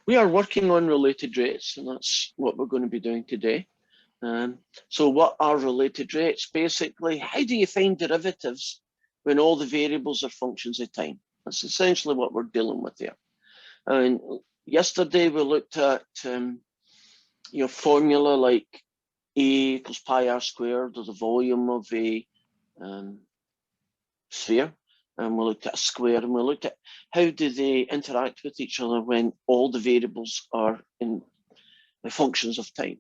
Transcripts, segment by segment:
We are working on related rates, and that's what we're going to be doing today. So what are related rates? Basically, how do you find derivatives when all the variables are functions of time? That's essentially what we're dealing with here. And yesterday we looked at your formula like A equals pi r squared, or the volume of a sphere. And we looked at a square, and we looked at how do they interact with each other when all the variables are in the functions of time.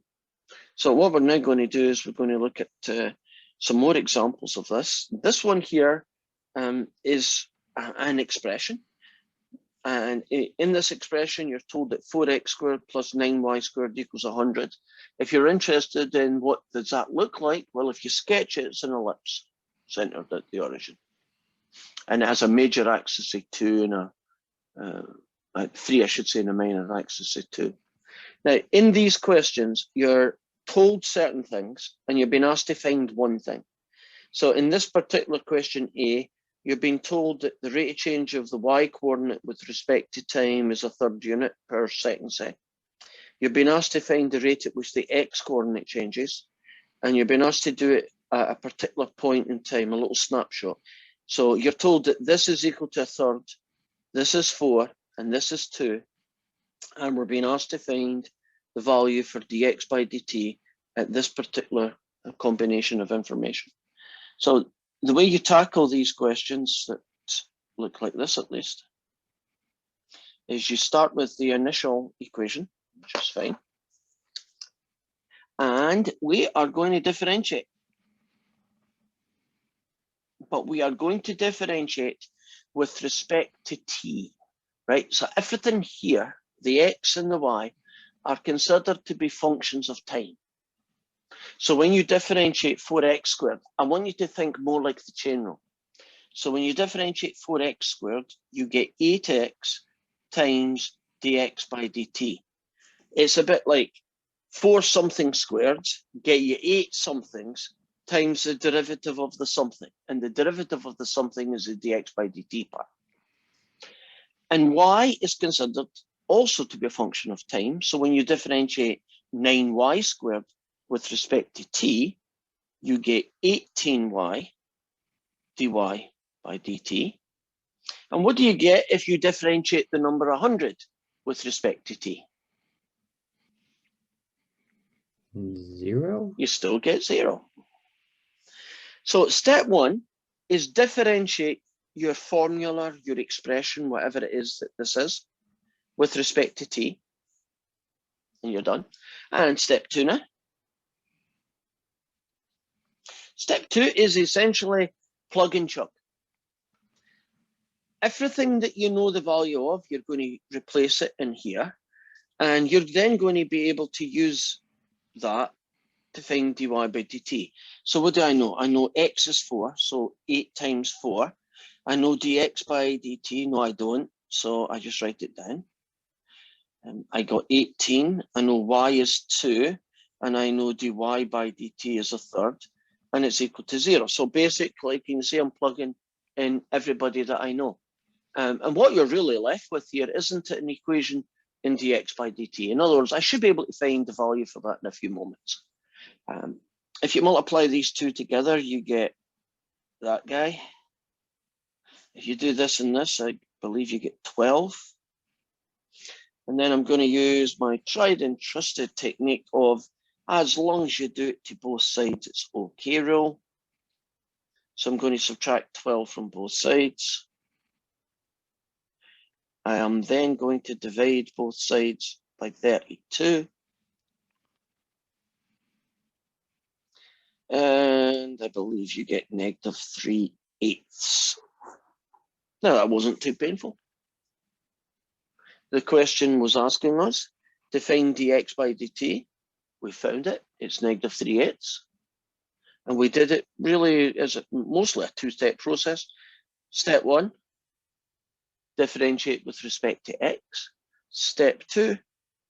So what we're now going to do is we're going to look at some more examples of this. This one here is an expression. And in this expression, you're told that 4x squared plus 9y squared equals 100. If you're interested in what does that look like, well, if you sketch it, it's an ellipse centered at the origin. And it has a major axis of 2 and a 3, I should say, and a minor axis of 2. Now, in these questions, you're told certain things, and you've been asked to find one thing. So in this particular question A, you're being told that the rate of change of the y coordinate with respect to time is a third unit per second second. You've been asked to find the rate at which the x coordinate changes, and you've been asked to do it at a particular point in time, a little snapshot. So you're told that this is equal to a third, this is 4, and this is 2. And we're being asked to find the value for dx by dt at this particular combination of information. So the way you tackle these questions that look like this, at least, is you start with the initial equation, which is fine. And we are going to differentiate. But we are going to differentiate with respect to t, right? So everything here, the x and the y, are considered to be functions of time. So when you differentiate 4x squared, I want you to think more like the chain rule. So when you differentiate 4x squared, you get 8x times dx by dt. It's a bit like 4 something squared get you 8 somethings times the derivative of the something. And the derivative of the something is the dx by dt part. And y is considered also to be a function of time. So when you differentiate 9y squared with respect to t, you get 18y dy by dt. And what do you get if you differentiate the number 100 with respect to t? 0? You still get 0. So step 1 is differentiate your formula, your expression, whatever it is that this is, with respect to t. And you're done. And step 2 now. Step 2 is essentially plug and chug. Everything that you know the value of, you're going to replace it in here. And you're then going to be able to use that to find dy by dt. So what do I know? I know x is 4, so 8 times 4. I know dx by dt. No, I don't. So I just write it down. I got 18. I know y is 2. And I know dy by dt is a third. And it's equal to 0. So basically, you can see I'm plugging in everybody that I know. And what you're really left with here isn't it an equation in dx by dt. In other words, I should be able to find the value for that in a few moments. If you multiply these two together, you get that guy. If you do this and this, I believe you get 12. And then I'm going to use my tried and trusted technique of as long as you do it to both sides, it's okay rule. So I'm going to subtract 12 from both sides. I am then going to divide both sides by 32. And I believe you get negative 3/8. Now that wasn't too painful. The question was asking us to find dx by dt. We found it, it's negative 3/8. And we did it really as mostly a two-step process. Step 1, differentiate with respect to x. Step 2,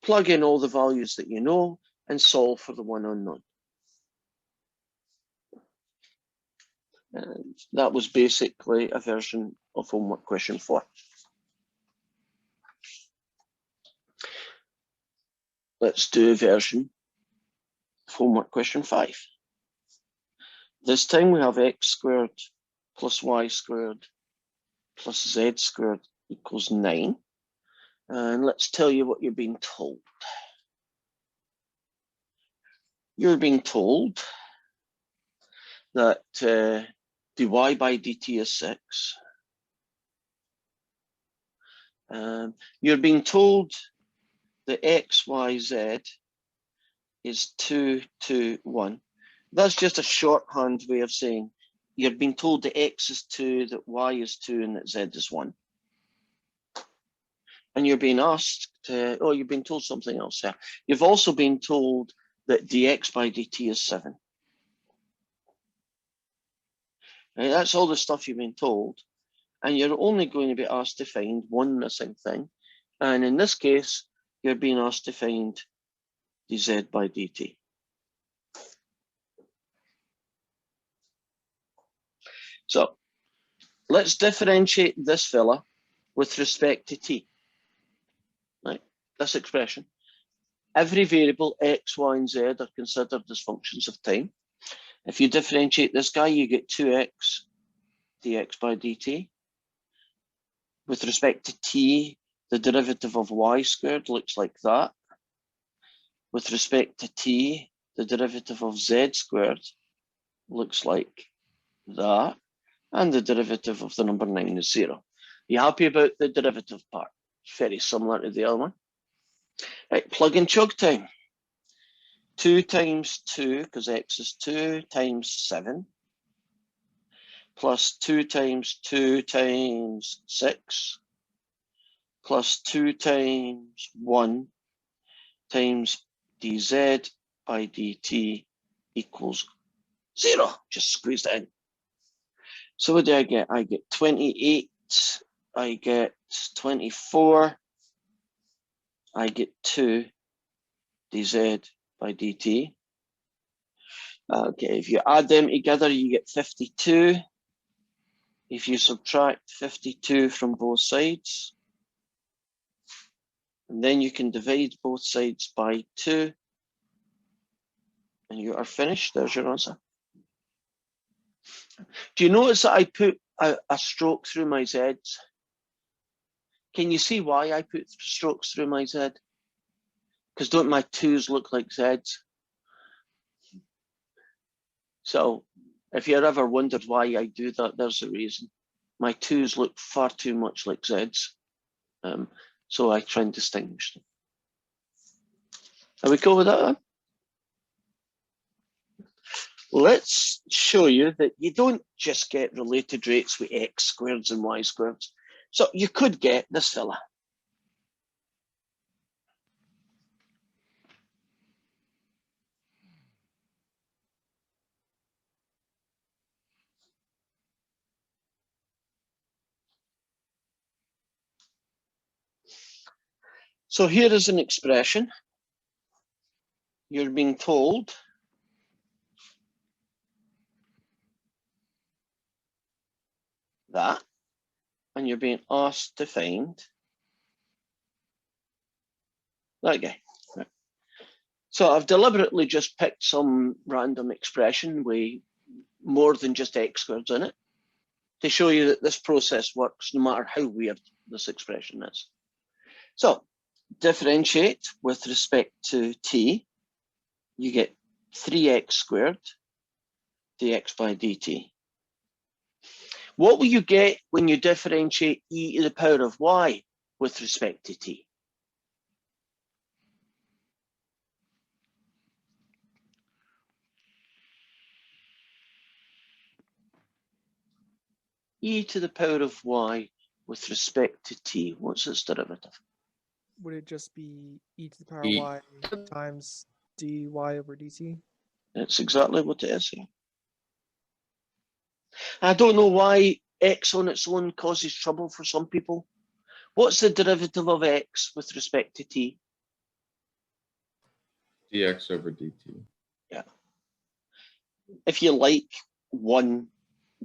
plug in all the values that you know and solve for the one unknown. And that was basically a version of homework question 4. let's do version of homework question 5. This time we have x squared plus y squared plus z squared equals 9. And let's tell you what you're being told. You're being told that dy by dt is 6. You're being told that x, y, z is 2, 2, 1. That's just a shorthand way of saying you're being told that x is 2, that y is 2, and that z is 1. And you're being asked, oh, you've been told something else here. You've also been told that dx by dt is 7. Right, that's all the stuff you've been told. And you're only going to be asked to find one missing thing. And in this case, you're being asked to find dz by dt. So let's differentiate this fella with respect to t. Right, this expression. Every variable x, y, and z are considered as functions of time. If you differentiate this guy, you get 2x dx by dt. With respect to t, the derivative of y squared looks like that. With respect to t, the derivative of z squared looks like that. And the derivative of the number 9 is 0. Are you happy about the derivative part? It's very similar to the other one. Right, plug and chug time. 2 times 2, because x is 2, times 7, plus 2 times 2 times 6, plus 2 times 1 times dz by dt equals 0. Just squeeze that in. So what do I get? I get 28, I get 24, I get 2 dz by dt. Okay, if you add them together, you get 52. If you subtract 52 from both sides, and then you can divide both sides by 2, and you are finished. There's your answer. Do you notice that I put a stroke through my z's? Can you see why I put strokes through my z? Because don't my 2's look like z's? So if you ever wondered why I do that, there's the reason. My 2's look far too much like z's. So I try and distinguish them. Are we cool with that then? Let's show you that you don't just get related rates with x squareds and y squareds. So you could get this fella. So here is an expression. You're being told that, and you're being asked to find that guy. Right. So I've deliberately just picked some random expression with more than just x squareds in it to show you that this process works no matter how weird this expression is. So differentiate with respect to t, you get 3x squared dx by dt. What will you get when you differentiate e to the power of y with respect to t? E to the power of y with respect to t, what's its derivative? Would it just be e to the power y times dy over dt? That's exactly what it is here. I don't know why x on its own causes trouble for some people. What's the derivative of x with respect to t? dx over dt. Yeah. If you like 1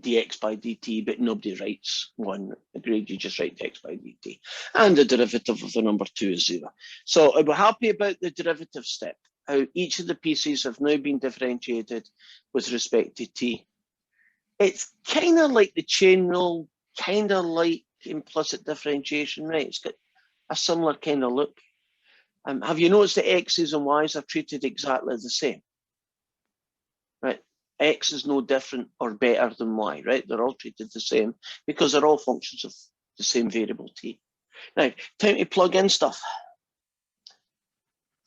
dx by dt, but nobody writes one. Agreed, you just write x by dt. And the derivative of the number 2 is 0. So we're happy about the derivative step, how each of the pieces have now been differentiated with respect to t. It's kind of like the chain rule, kind of like implicit differentiation, right? It's got a similar kind of look. Have you noticed that x's and y's are treated exactly the same? Right? X is no different or better than y, right? They're all treated the same because they're all functions of the same variable t. Now, time to plug in stuff.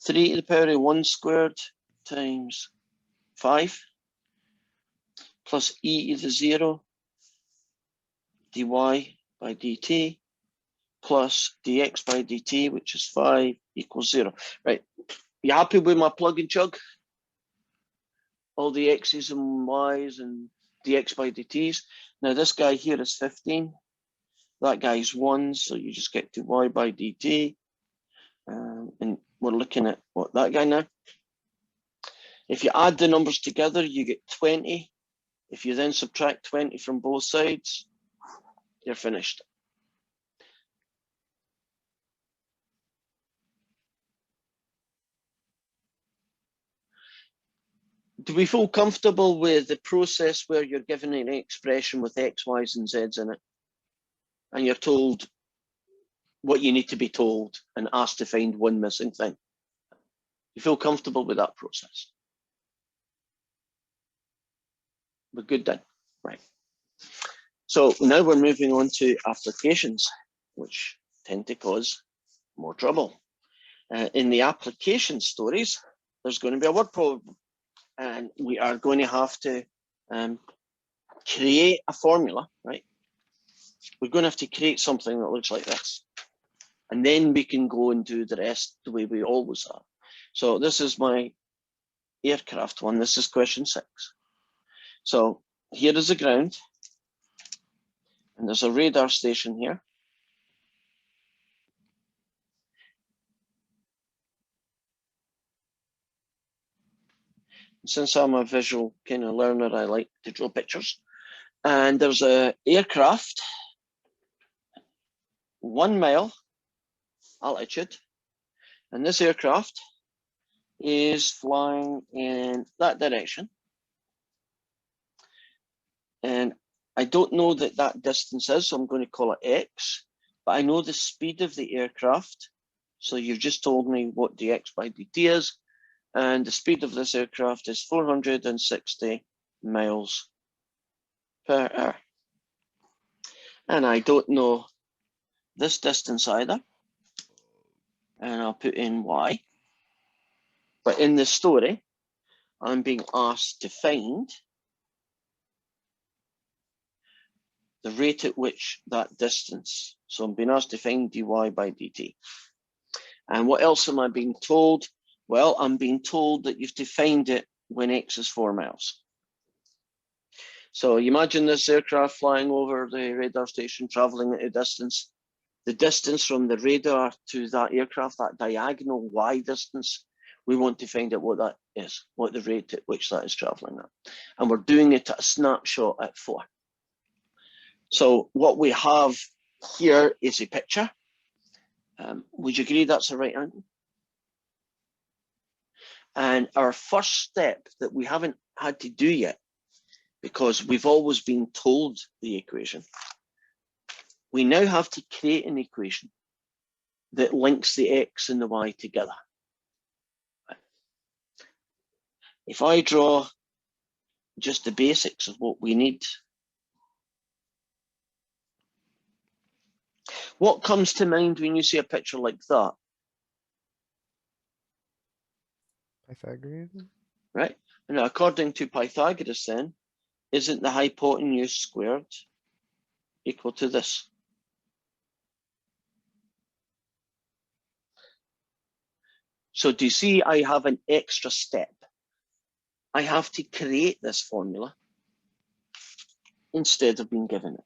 3 to the power of 1 squared times 5 plus e to the 0 dy by dt plus dx by dt, which is 5 equals 0. Right, you happy with my plug and chug? All the x's and y's and dx by dt's. Now this guy here is 15. That guy's 1, so you just get to y by dt. And we're looking at what that guy now. If you add the numbers together, you get 20. If you then subtract 20 from both sides, you're finished. Do we feel comfortable with the process where you're given an expression with x, y's, and z's in it, and you're told what you need to be told and asked to find one missing thing? You feel comfortable with that process? We're good then, right? So now we're moving on to applications, which tend to cause more trouble. In the application stories, there's going to be a word problem, and we are going to have to create a formula, right? We're going to have to create something that looks like this, and then we can go and do the rest the way we always have. So this is my aircraft one. This is question 6. So here is the ground, and there's a radar station here. Since I'm a visual kind of learner, I like to draw pictures. And there's a aircraft, 1 mile altitude, and this aircraft is flying in that direction. And I don't know that that distance is, so I'm going to call it x, but I know the speed of the aircraft. So you've just told me what dx by dt is, and the speed of this aircraft is 460 miles per hour. And I don't know this distance either, and I'll put in y. But in the story, I'm being asked to find the rate at which that distance. So I'm being asked to find dy by dt. And what else am I being told? Well, I'm being told that you have to find it when x is 4 miles. So you imagine this aircraft flying over the radar station, traveling at a distance. The distance from the radar to that aircraft, that diagonal y distance, we want to find out what that is, what the rate at which that is traveling at. And we're doing it at a snapshot at 4. So what we have here is a picture. Would you agree that's the right angle? And our first step that we haven't had to do yet, because we've always been told the equation, we now have to create an equation that links the x and the y together. If I draw just the basics of what we need, what comes to mind when you see a picture like that? Pythagorean? Right? Now, according to Pythagoras then, isn't the hypotenuse squared equal to this? So do you see I have an extra step? I have to create this formula instead of being given it.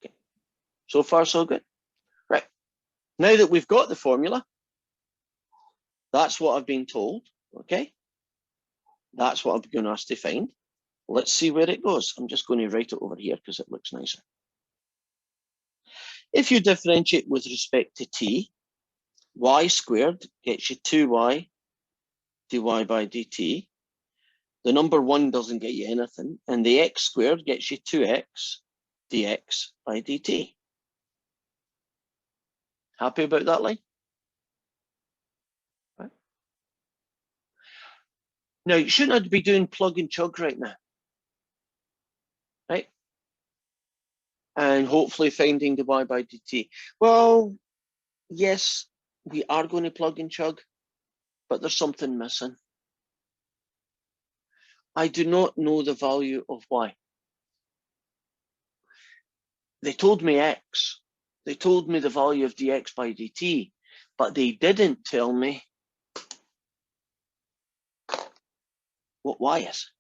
Okay. So far, so good. Right. Now that we've got the formula, that's what I've been told, okay? That's what I'm going to ask to find. Let's see where it goes. I'm just going to write it over here because it looks nicer. If you differentiate with respect to t, y squared gets you 2y dy by dt. The number 1 doesn't get you anything, and the x squared gets you 2x dx by dt. Happy about that line? Right. Now, you shouldn't be doing plug and chug right now. Right? And hopefully finding dy by dt. Well, yes, we are going to plug and chug, but there's something missing. I do not know the value of y. They told me x. They told me the value of dx by dt, but they didn't tell me what y is.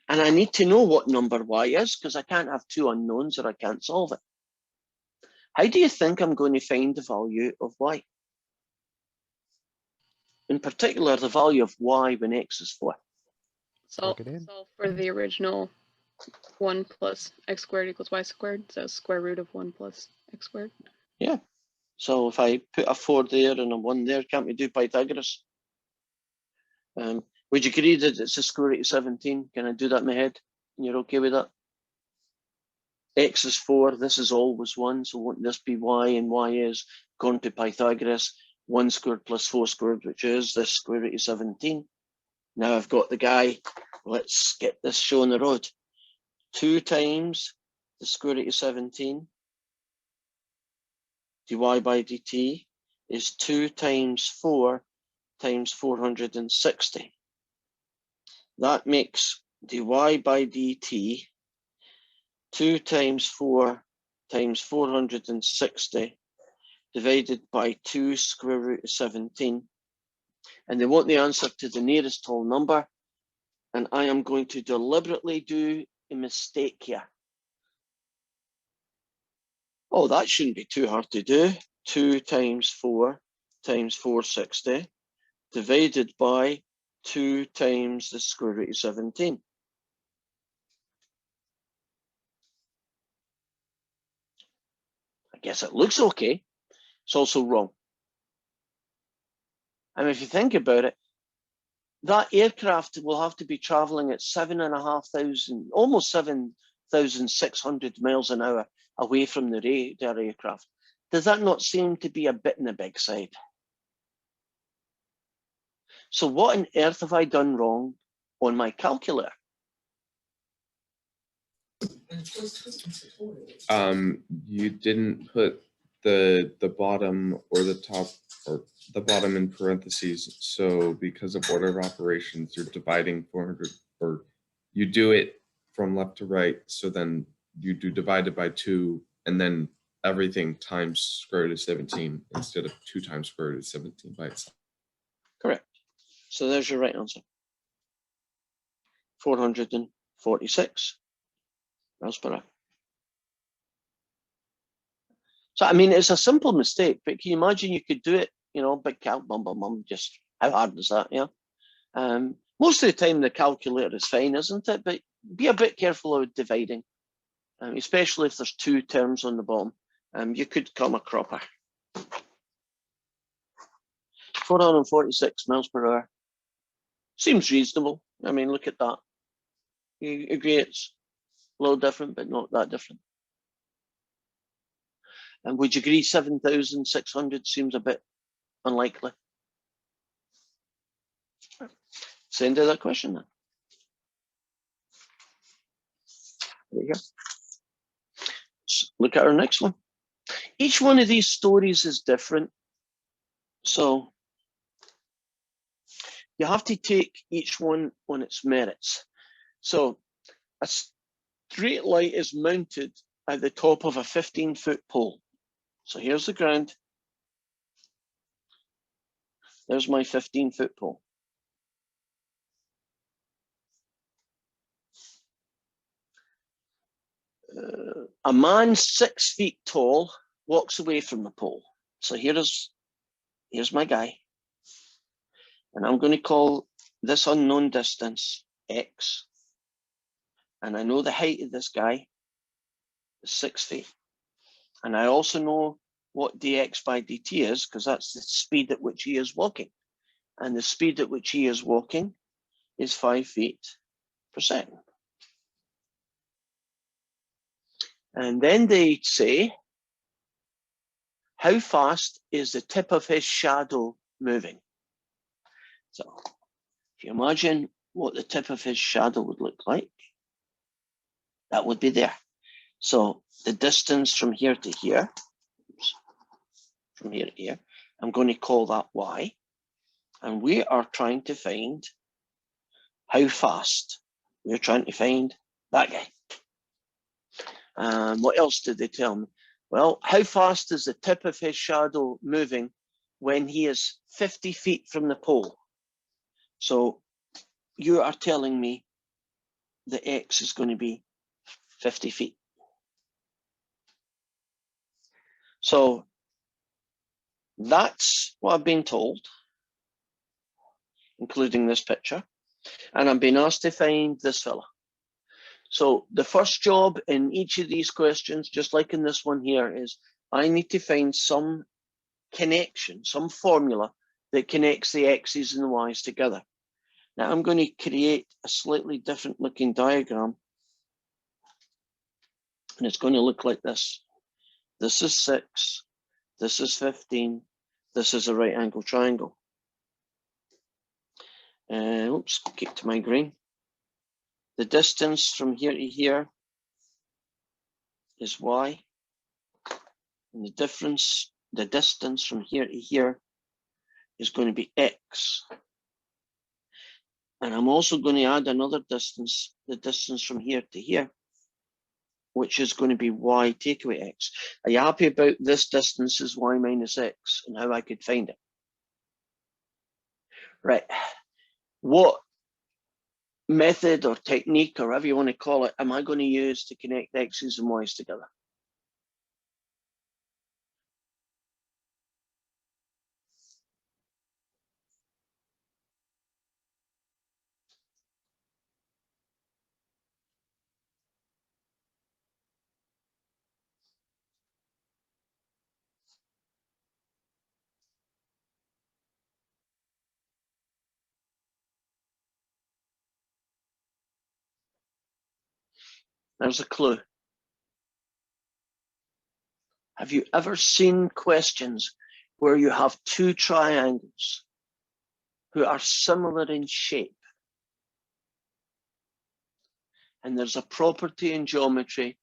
And I need to know what number y is because I can't have two unknowns or I can't solve it. How do you think I'm going to find the value of y? In particular, the value of y when x is 4. Solve for the original 1 plus x squared equals y squared, so square root of 1 plus x squared. Yeah. So if I put a 4 there and a 1 there, can't we do Pythagoras? Would you agree that it's the square root of 17? Can I do that in my head? And you're okay with that? X is 4, this is always 1, so won't this be y, and y is gone to Pythagoras, 1 squared plus 4 squared, which is the square root of 17. Now I've got the guy, let's get this show on the road. 2 times the square root of 17 dy by dt is 2 times 4 times 460. That makes dy by dt 2 times 4 times 460 divided by 2 square root of 17. And they want the answer to the nearest whole number. And I am going to deliberately do a mistake here. Oh, that shouldn't be too hard to do. 2 times 4 times 460 divided by 2 times the square root of 17. I guess it looks okay. It's also wrong. And if you think about it, that aircraft will have to be traveling at 7,500, almost 7,600 miles an hour away from the radar aircraft. Does that not seem to be a bit in the big side? So what on earth have I done wrong on my calculator? You didn't put the bottom or the top or the bottom in parentheses. So because of order of operations, you're dividing 400, or you do it from left to right. So then you do divided by 2 and then everything times square root of 17 instead of 2 times square root of 17 by itself. Correct. So there's your right answer. 446 miles per hour. So, I mean, it's a simple mistake, but can you imagine you could do it, you know, big cal, bum, bum, bum, just how hard is that, yeah? Most of the time the calculator is fine, isn't it? But be a bit careful of dividing, especially if there's 2 terms on the bottom. You could come a cropper. 446 miles per hour. Seems reasonable. I mean, look at that. You agree it's a little different, but not that different. And would you agree 7,600 seems a bit unlikely? It's the end of that question then. There you go. Let's look at our next one. Each one of these stories is different. So you have to take each one on its merits. So a straight light is mounted at the top of a 15-foot pole. So here's the ground. There's my 15-foot pole. A man 6 feet tall walks away from the pole. So here's my guy. And I'm going to call this unknown distance x, and I know the height of this guy is 6 feet. And I also know what dx by dt is, because that's the speed at which he is walking. And the speed at which he is walking is 5 feet per second. And then they say, how fast is the tip of his shadow moving? So if you imagine what the tip of his shadow would look like, that would be there. So the distance from here to here, oops, from here to here, I'm going to call that y. And we are trying to find how fast. We're trying to find that guy. What else did they tell me? Well, how fast is the tip of his shadow moving when he is 50 feet from the pole? So you are telling me the x is going to be 50 feet. So that's what I've been told, including this picture. And I'm being asked to find this fella. So the first job in each of these questions, just like in this one here, is I need to find some connection, some formula that connects the x's and the y's together. Now I'm going to create a slightly different looking diagram. And it's going to look like this. This is 6, this is 15, this is a right angle triangle. Oops, keep to my green. The distance from here to here is y. And the distance from here to here is going to be x. And I'm also going to add another distance, the distance from here to here, which is going to be y take away x. Are you happy about this distance is y minus x and how I could find it? Right. What method or technique, or whatever you want to call it, am I going to use to connect x's and y's together? There's a clue. Have you ever seen questions where you have two triangles who are similar in shape? And there's a property in geometry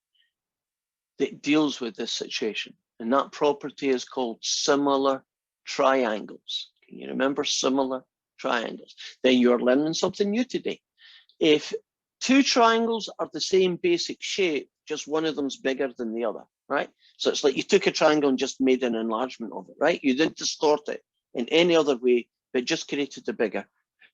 that deals with this situation. And that property is called similar triangles. Can you remember similar triangles? Then you're learning something new today. If two triangles are the same basic shape, just one of them's bigger than the other, right? So it's like you took a triangle and just made an enlargement of it, right? You didn't distort it in any other way, but just created a bigger.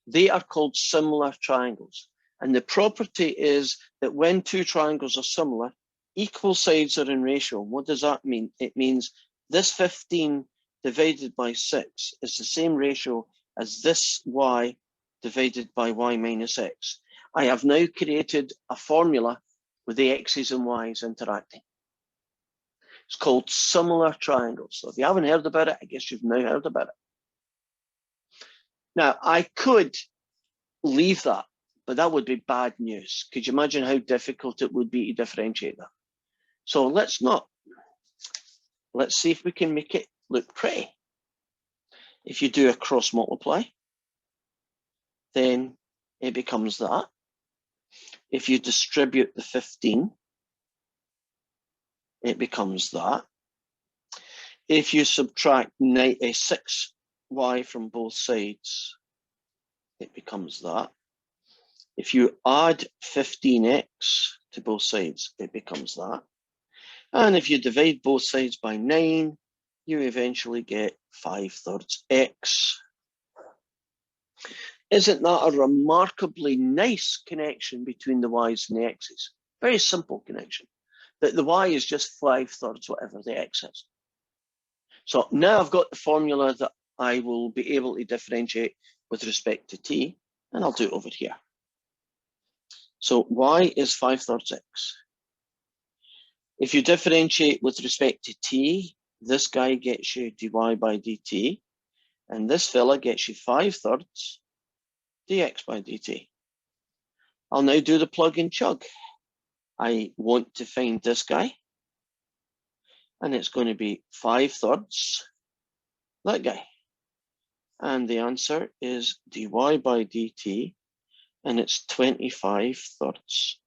They are called similar triangles. And the property is that when two triangles are similar, equal sides are in ratio. What does that mean? It means this 15 divided by 6 is the same ratio as this y divided by y minus x. I have now created a formula with the x's and y's interacting. It's called similar triangles. So if you haven't heard about it, I guess you've now heard about it. Now, I could leave that, but that would be bad news. Could you imagine how difficult it would be to differentiate that? So let's not. Let's see if we can make it look pretty. If you do a cross multiply, then it becomes that. If you distribute the 15, it becomes that. If you subtract 6y from both sides, it becomes that. If you add 15x to both sides, it becomes that. And if you divide both sides by 9, you eventually get 5/3 x. Isn't that a remarkably nice connection between the y's and the x's? Very simple connection. That the y is just 5/3 whatever the x is. So now I've got the formula that I will be able to differentiate with respect to t, and I'll do it over here. So y is 5/3 x. If you differentiate with respect to t, this guy gets you dy by dt, and this fella gets you 5/3 dx by dt. I'll now do the plug and chug. I want to find this guy, and it's going to be 5/3 that guy. And the answer is dy by dt, and it's 25/3.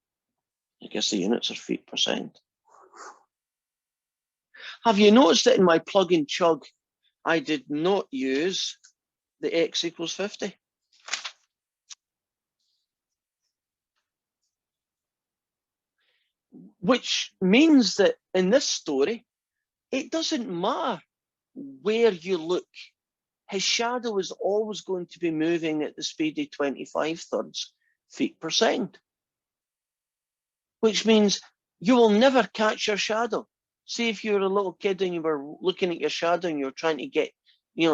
I guess the units are feet per second. Have you noticed that in my plug and chug, I did not use the x equals 50? Which means that in this story, it doesn't matter where you look. His shadow is always going to be moving at the speed of 25/3 feet per second. Which means you will never catch your shadow. See, if you're a little kid and you were looking at your shadow and you're trying to get,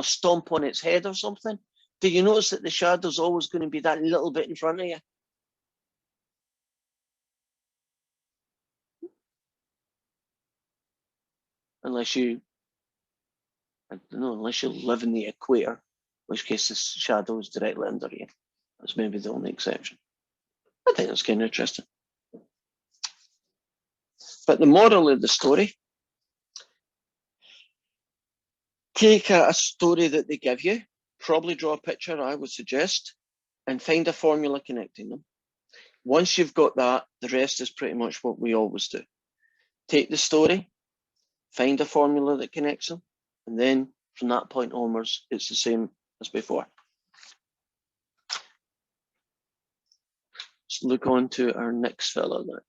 stomp on its head or something, do you notice that the shadow's always going to be that little bit in front of you? Unless you live in the equator, in which case the shadow is directly under you. That's maybe the only exception. I think that's kind of interesting. But the moral of the story, take a story that they give you, probably draw a picture, I would suggest, and find a formula connecting them. Once you've got that, the rest is pretty much what we always do. Take the story, find a formula that connects them, and then from that point onwards, it's the same as before. Let's look on to our next fellow then.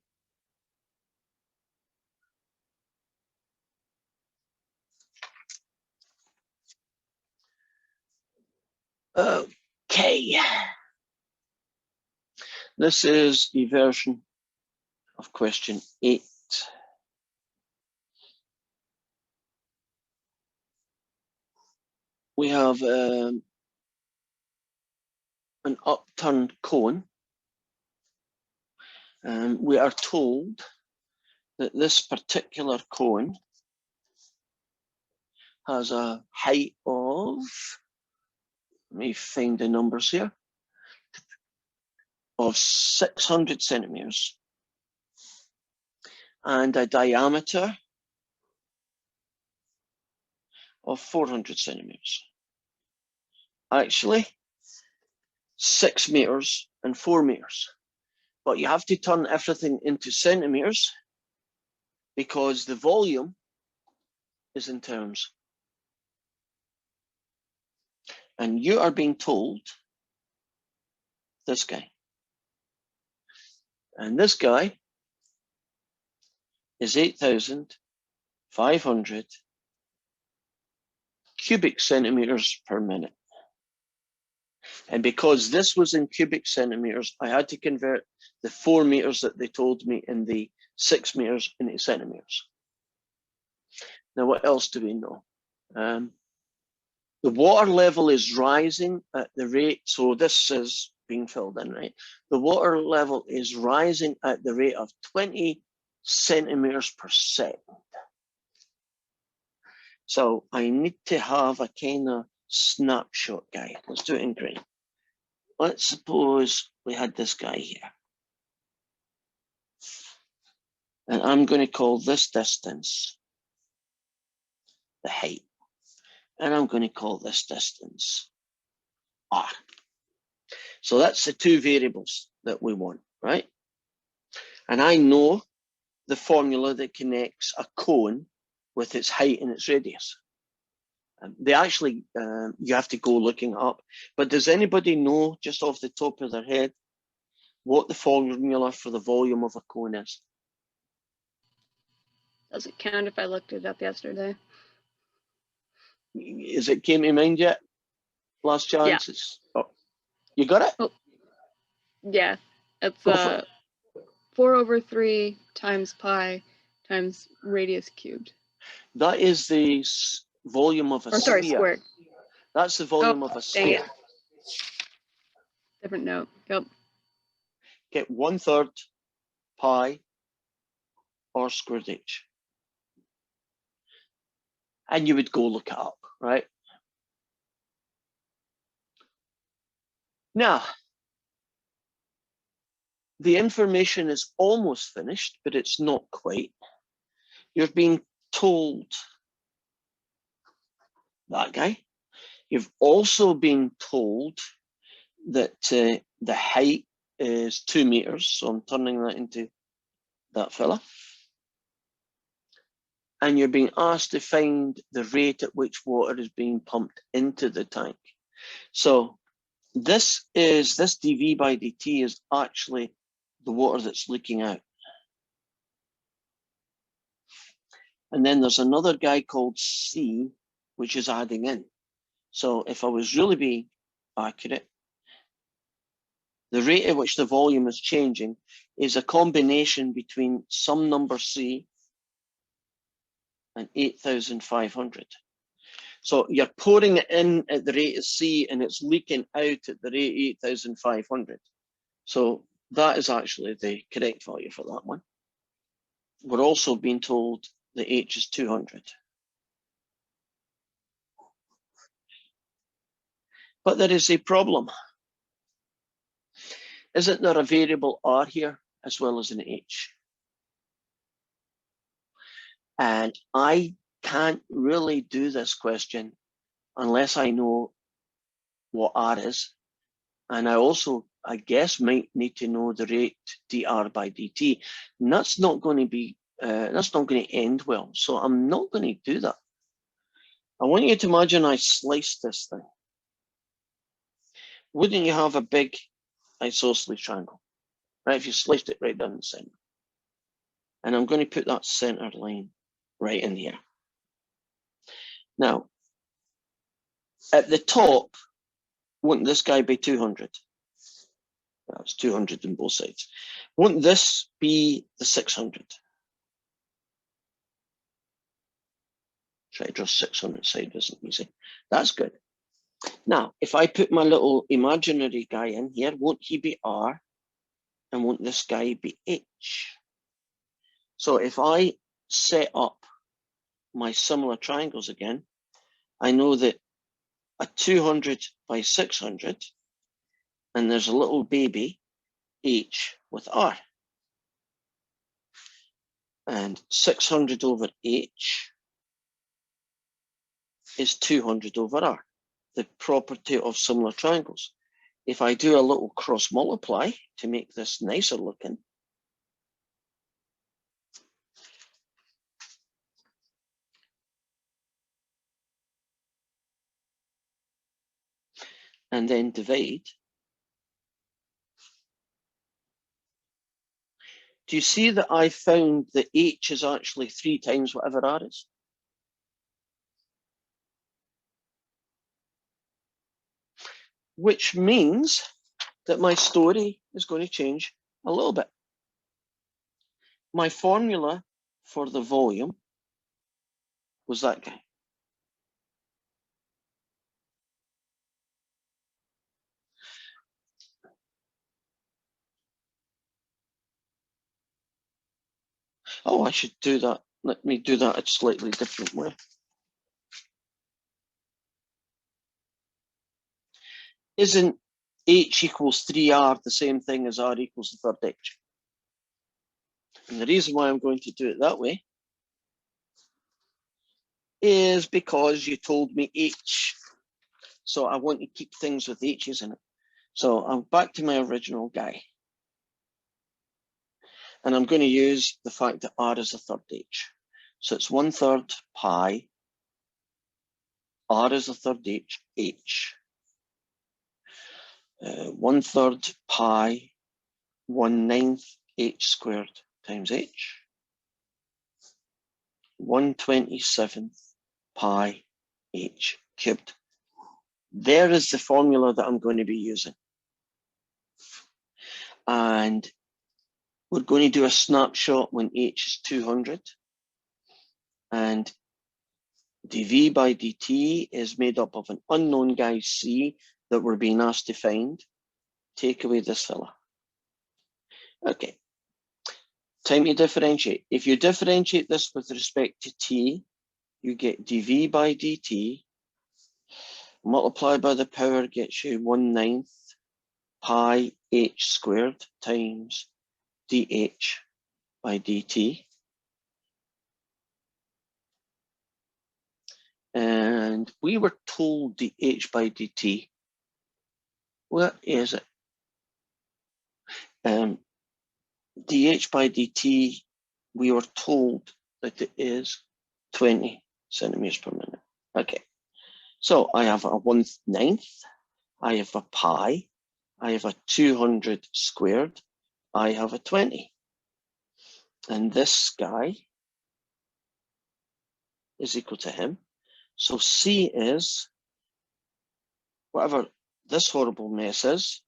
Okay. This is a version of question 8. We have an upturned cone. We are told that this particular cone has a height of, let me find the numbers here, of 600 centimeters and a diameter of 400 centimeters. Actually, 6 meters and 4 meters. But you have to turn everything into centimeters because the volume is in terms. And you are being told this guy. And this guy is 8,500 cubic centimeters per minute. And because this was in cubic centimeters, I had to convert the 4 meters that they told me in the 6 meters into centimeters. Now, what else do we know? The water level is rising at the rate, so this is being filled in, right? The water level is rising at the rate of 20 centimeters per second. So I need to have a kind of snapshot guy. Let's do it in green. Let's suppose we had this guy here. And I'm going to call this distance the height. And I'm going to call this distance R. So that's the two variables that we want, right? And I know the formula that connects a cone with its height and its radius. They actually, you have to go looking up. But does anybody know, just off the top of their head, what the formula for the volume of a cone is? Does it count if I looked it up yesterday? Is it came to mind yet? Last chance? Yeah. Oh, you got it? Oh. Yeah, it's 4/3 times pi times radius cubed. That is the volume of a sphere. Sorry, squared. That's the volume of a sphere. Different note. Yep. get 1/3 pi r squared h. And you would go look it up, right? Now, the information is almost finished, but it's not quite. You're being told that guy. You've also been told that the height is 2 meters. So I'm turning that into that fella. And you're being asked to find the rate at which water is being pumped into the tank. So this dV by dt is actually the water that's leaking out. And then there's another guy called C, which is adding in. So if I was really being accurate, the rate at which the volume is changing is a combination between some number C and 8,500. So you're pouring it in at the rate of C and it's leaking out at the rate 8,500. So that is actually the correct value for that one. We're also being told the H is 200. But there is a problem. Isn't there a variable R here as well as an H? And I can't really do this question unless I know what R is. And I also, I guess, might need to know the rate dr by dt. And that's not going to be, that's not going to end well. So I'm not going to do that. I want you to imagine I sliced this thing. Wouldn't you have a big isosceles triangle, right? If you sliced it right down the center. And I'm going to put that center line right in here. Now, at the top, wouldn't this guy be 200? That's 200 on both sides. Wouldn't this be the 600? Try to draw 600 side isn't easy. That's good. Now, if I put my little imaginary guy in here, won't he be R? And won't this guy be H? So if I set up my similar triangles again, I know that a 200 by 600, and there's a little baby H with R. And 600 over H is 200 over R, the property of similar triangles. If I do a little cross multiply to make this nicer looking, and then divide, do you see that I found that H is actually 3 times whatever R is? Which means that my story is going to change a little bit. My formula for the volume was that guy. Oh, I should do that. Let me do that a slightly different way. Isn't H equals 3R the same thing as R equals the third H? And the reason why I'm going to do it that way is because you told me H. So I want to keep things with H's in it. So I'm back to my original guy. And I'm going to use the fact that R is a third H. So it's 1/3 pi, R is a third H, H. 1/3 pi, 1/9 H squared times H. 1/27 pi H cubed. There is the formula that I'm going to be using. And we're going to do a snapshot when H is 200. And dV by dt is made up of an unknown guy C that we're being asked to find. Take away this fella. Okay. Time to differentiate. If you differentiate this with respect to t, you get dv by dt. Multiply by the power gets you 1/9 pi h squared times dh by dt. And we were told dh by dt. What is it? dh by dt, we were told that it is 20 centimeters per minute. Okay. So I have a 1/9, I have a pi, I have a 200 squared, I have a 20. And this guy is equal to him. So C is whatever this horrible mess is,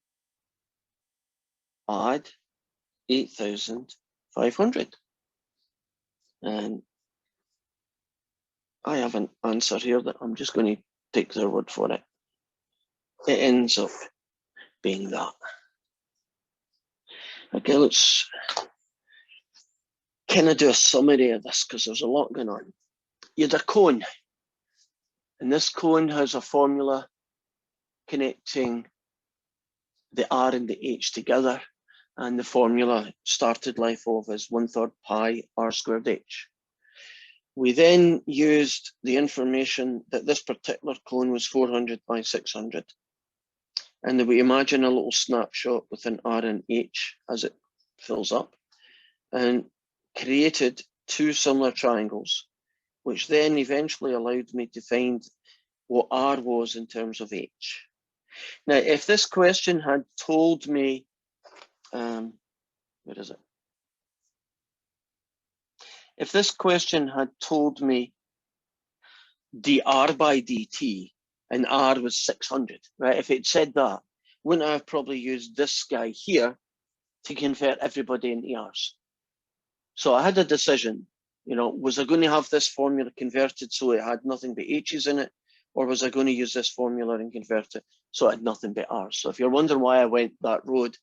add 8,500. And I have an answer here that I'm just going to take their word for it. It ends up being that. Okay, let's kind of do a summary of this because there's a lot going on. You had a cone, and this cone has a formula connecting the R and the H together, and the formula started life off as 1/3 pi R squared H. We then used the information that this particular cone was 400 by 600. And then we imagine a little snapshot with an R and H as it fills up, and created two similar triangles, which then eventually allowed me to find what R was in terms of H. Now, if this question had told me, where is it? If this question had told me dr by dt and R was 600, right? If it said that, wouldn't I have probably used this guy here to convert everybody into R's? So I had a decision, was I going to have this formula converted so it had nothing but H's in it, or was I going to use this formula and convert it so it had nothing but R's? So if you're wondering why I went that road,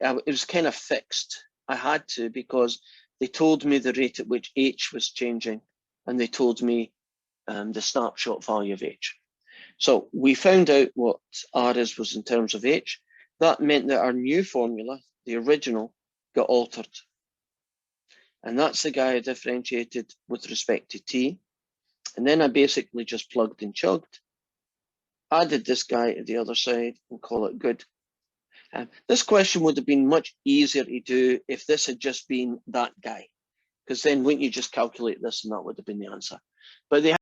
it was kind of fixed. I had to, because they told me the rate at which H was changing, and they told me the snapshot value of H. So we found out what R was in terms of H. That meant that our new formula, the original, got altered. And that's the guy I differentiated with respect to T. And then I basically just plugged and chugged, added this guy to the other side, and call it good. This question would have been much easier to do if this had just been that guy, because then wouldn't you just calculate this and that would have been the answer. But they